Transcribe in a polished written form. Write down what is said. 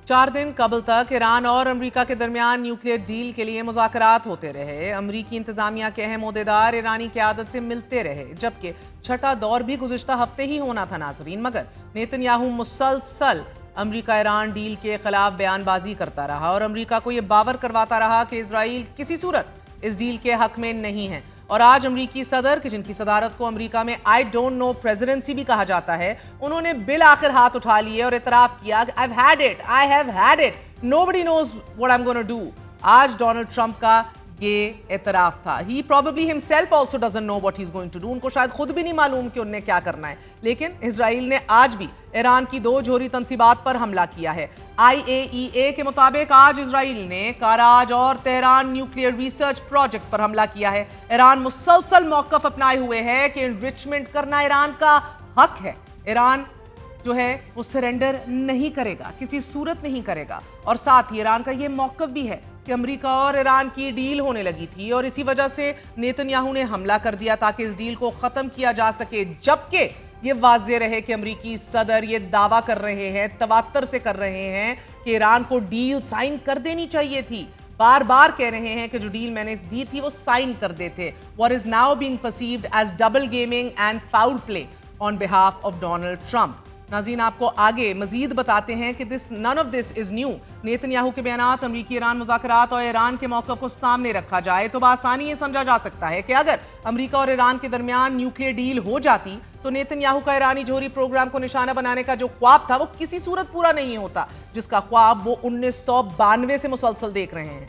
4 दिन कबल तक ईरान और अमेरिका के दरमियान न्यूक्लियर डील के लिए मुज़ाकरात होते रहे। अमेरिकी इंतजामिया के अहम ओहदेदार ईरानी क़यादत से मिलते रहे, जबकि छठा दौर भी गुज़िश्ता हफ्ते ही होना था नाज़रीन। मगर नेतन्याहू मुसलसल अमेरिका ईरान डील के खिलाफ बयानबाजी करता रहा और अमेरिका को यह बावर करवाता रहा कि इजराइल किसी सूरत इस डील के हक में नहीं है। और आज अमरीकी सदर कि जिनकी सदारत को अमेरिका में आई डोंट नो प्रेसिडेंसी भी कहा जाता है, उन्होंने बिल आखिर हाथ उठा लिए और इतराफ किया कि I have had it, nobody knows what I am gonna do. आज डोनाल्ड ट्रंप का ये इतराफ था। He probably himself also doesn't know what he is going to do. उनको शायद खुद भी नहीं मालूम कि उन्हें क्या करना है। लेकिन इजराइल ने आज भी ईरान की 2 जोहरी तंसीबात पर हमला किया है। IAEA के मुताबिक आज इजराइल ने कराज और तेहरान न्यूक्लियर रिसर्च प्रोजेक्ट्स पर हमला किया है। ईरान मुसलसल मौक़िफ़ अपनाए हुए है कि एनरिचमेंट करना ईरान का हक है। ईरान जो है वो सरेंडर नहीं करेगा, किसी सूरत नहीं करेगा। और साथ ही ईरान का ये मौक़िफ़ भी है कि अमेरिका और ईरान की डील होने लगी थी और इसी वजह से नेतन्याहू ने हमला कर दिया ताकि इस डील को ख़त्म किया जा सके। जबकि ये वाज़ेह रहे कि अमेरिकी सदर ये दावा कर रहे हैं, तवात्तर से कर रहे हैं कि ईरान को डील साइन कर देनी चाहिए थी। बार बार कह रहे हैं कि जो डील मैंने दी थी वो साइन कर देते। What is now being perceived as double gaming and foul play on behalf of Donald Trump. नाज़रीन, आपको आगे मजीद बताते हैं कि none of this is new. Netanyahu के बयानात, अमरीकी ईरान मुज़ाकरात और ईरान के मौक़िफ़ को सामने रखा जाए तो बआसानी ये समझा जा सकता है कि अगर अमरीका और ईरान के दरमियान न्यूक्लियर डील हो जाती तो नेतन्याहू का ईरानी जोहरी प्रोग्राम को निशाना बनाने का जो ख्वाब था वो किसी सूरत पूरा नहीं होता, जिसका ख्वाब वो 1992 से मुसलसल देख रहे हैं।